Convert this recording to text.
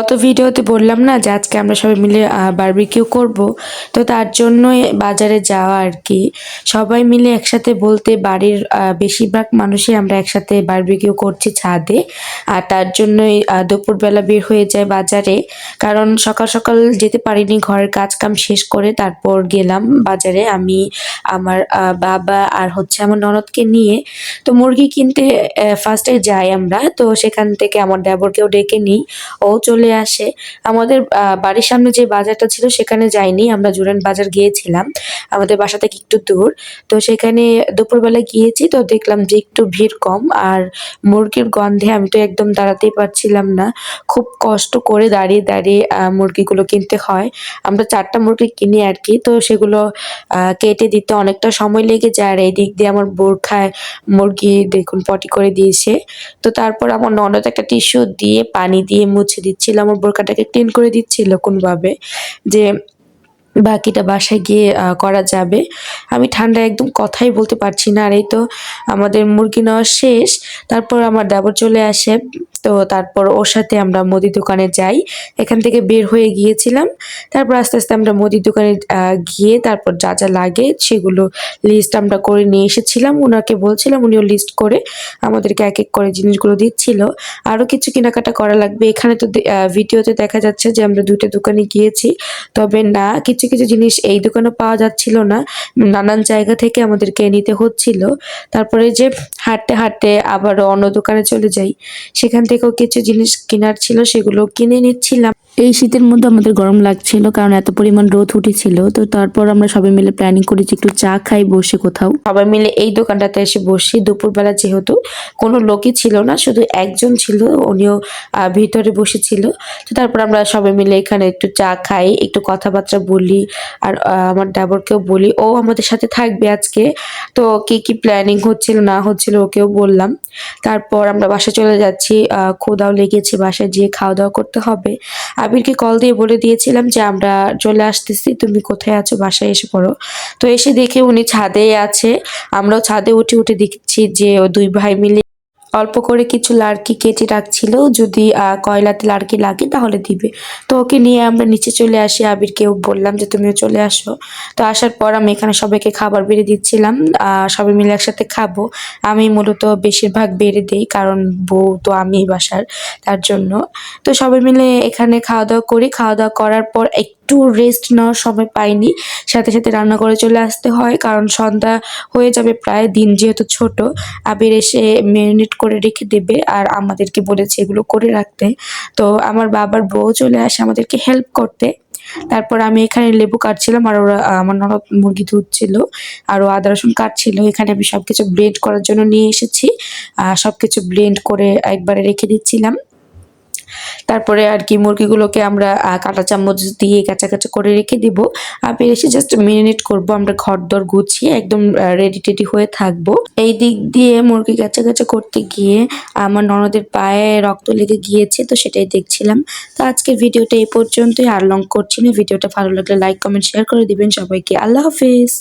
গত ভিডিওতে বললাম না যে আজকে আমরা সবাই মিলে বারবিকিউ করব। তো তার জন্যই বাজারে যাওয়া আর কি। সবাই মিলে একসাথে বলতে বাড়ির বেশিরভাগ মানুষই আমরা একসাথে বারবিকিউ করছি ছাদে। আর তার জন্যই দুপুরবেলা বের হয়ে যায় বাজারে। কারণ সকাল সকাল যেতে পারিনি, ঘরের কাজ কাম শেষ করে তারপর গেলাম বাজারে আমি, আমার বাবা আর হচ্ছে আমার ননদকে নিয়ে। তো মুরগি কিনতে ফার্স্টে যাই আমরা, তো সেখান থেকে আমার দেবরকেও ডেকে নিই, ও চলে আসে। আমাদের বাড়ির সামনে যে বাজারটা ছিল সেখানে যাইনি, আমরা জুরান বাজার গিয়েছিলাম, আমাদের বাসা থেকে একটু দূর। তো সেখানে দুপুরবেলা গিয়েছি, তো দেখলাম যে একটু ভিড় কম। আর মুরগির গন্ধে আমি তো একদম দাঁড়াতেই পারছিলাম না, খুব কষ্ট করে দাঁড়িয়ে দাঁড়িয়ে মুরগিগুলো কিনতে হয়। আমরা 4টা মুরগি কিনি আর কি, তো সেগুলো কেটে দিতে অনেকটা সময় লেগে যায়। আর এই দিক দিয়ে আমার বোরখায় মুরগি দেখুন পটি করে দিয়েছে। তো তারপর আমার ননদ একটা টিস্যু দিয়ে পানি দিয়ে মুছে দিচ্ছিল, আমার বোরকাটাকে ক্লিন করে দিচ্ছিল কোনোভাবে, যে বাকিটা বাসায় গিয়ে করা যাবে। আমি ঠান্ডায় একদম কথাই বলতে পারছি না। আর এই তো আমাদের মুরগি নেওয়া শেষ। তারপর আমার দেবর চলে আসে, তো তারপর ওর সাথে আমরা মুদির দোকানে যাই। এখান থেকে বের হয়ে গিয়েছিলাম, তারপর আস্তে আস্তে আমরা মুদির দোকানে গিয়ে তারপর যা যা লাগে সেগুলো লিস্ট আমরা করে নিয়ে এসেছিলাম। ওনাকে বলছিলাম, উনিও লিস্ট করে আমাদেরকে এক এক করে জিনিসগুলো দিচ্ছিল। আরও কিছু কেনাকাটা করা লাগবে। এখানে তো ভিডিওতে দেখা যাচ্ছে যে আমরা 2টা দোকানে গিয়েছি, তবে না, কিছু কিছু জিনিস এই দোকানে পাওয়া যাচ্ছিল না, নানান জায়গা থেকে আমাদেরকে নিতে হচ্ছিল। তারপরে যে হাঁটতে হাঁটতে আবারও অন্য দোকানে চলে যাই, সেখান থেকেও কিছু জিনিস কেনার ছিল, সেগুলো কিনে নিচ্ছিলাম। এই শীতের মধ্যে আমাদের গরম লাগছিল, কারণ এত পরিমাণ রোদ উঠেছিল। তো তারপর আমরা সবাই মিলে প্ল্যানিং করেছি একটু চা খাই বসে কোথাও, সবাই মিলে এই দোকানটাতে এসে বসি। দুপুরবেলা যেহেতু কোনো লোকই ছিল না, শুধু একজন ছিল, উনিও ভিতরে বসেছিল। তো তারপর আমরা সবাই মিলে এখানে একটু চা খাই, একটু কথাবার্তা বলি। আর আমার দেবরকেও বলি, ও আমাদের সাথে থাকবে আজকে। তো কি কি প্ল্যানিং হচ্ছিল না হচ্ছিল ওকেও বললাম। তারপর আমরা বাসায় চলে যাচ্ছি, ক্ষুধাও লেগেছে, বাসায় যেয়ে খাওয়া দাওয়া করতে হবে। আবিরকে কল দিয়ে বলে দিয়েছিলাম যে আমরা চলে আসতেছি, তুমি কোথায় আছো বাসায় এসে পড়ো। তো এসে দেখে উনি ছাদে আছে, আমরাও ছাদে উঠে উঠে দেখছি যে ও 2 ভাই মিলে অল্প করে কিছু লার্কি কেটে রাখছিল, যদি কয়লাতে লার্কি লাগে তাহলে দিবে। তো ওকে নিয়ে আমরা নিচে চলে আসি, আবিরকেও বললাম যে তুমিও চলে আসো। তো আসার পর আমি এখানে সবাইকে খাবার বেড়ে দিচ্ছিলাম, সবাই মিলে একসাথে খাবো। আমি মূলত বেশিরভাগ বেড়ে দিই, কারণ বউ তো আমি বাসার, তার জন্য। তো সবাই মিলে এখানে খাওয়া দাওয়া করি। খাওয়া দাওয়া করার পর একটু রেস্ট নেওয়ার সময় পাইনি, সাথে সাথে রান্না করে চলে আসতে হয়, কারণ সন্ধ্যা হয়ে যাবে প্রায়, দিন যেহেতু ছোট। আবির এসে ম্যারিনেট করে রেখে দেবে, আর আমাদেরকে বলেছে এগুলো করে রাখতে। তো আমার বাবার বউ চলে আসে আমাদেরকে হেল্প করতে। তারপর আমি এখানে লেবু কাটছিলাম, আর ওরা আমার ননদ মুরগি ধুচ্ছিল, আরও আদা রসুন কাটছিল। এখানে আমি সবকিছু ব্লেন্ড করার জন্য নিয়ে এসেছি, সবকিছু ব্লেন্ড করে একবারে রেখে দিচ্ছিলাম। তারপরে আর কি মুরগিগুলোকে আমরা কাঁটা চামচ দিয়ে কাঁচা কাঁচা করে রেখে দিব। আর এসে জাস্ট মেরিনেট করব, আমরা ঘরদোর গুছিয়ে একদম রেডি টেডি হয়ে থাকবো। এই দিক দিয়ে মুরগি কাঁচা কাঁচা করতে গিয়ে আমার ননদের পায়ে রক্ত লেগে গিয়েছে, তো সেটাই দেখছিলাম। তো আজকের ভিডিওটা এই পর্যন্তই, আর লং করছি না। ভিডিওটা ভালো লাগলে লাইক কমেন্ট শেয়ার করে দিবেন সবাইকে। আল্লাহ হাফেজ।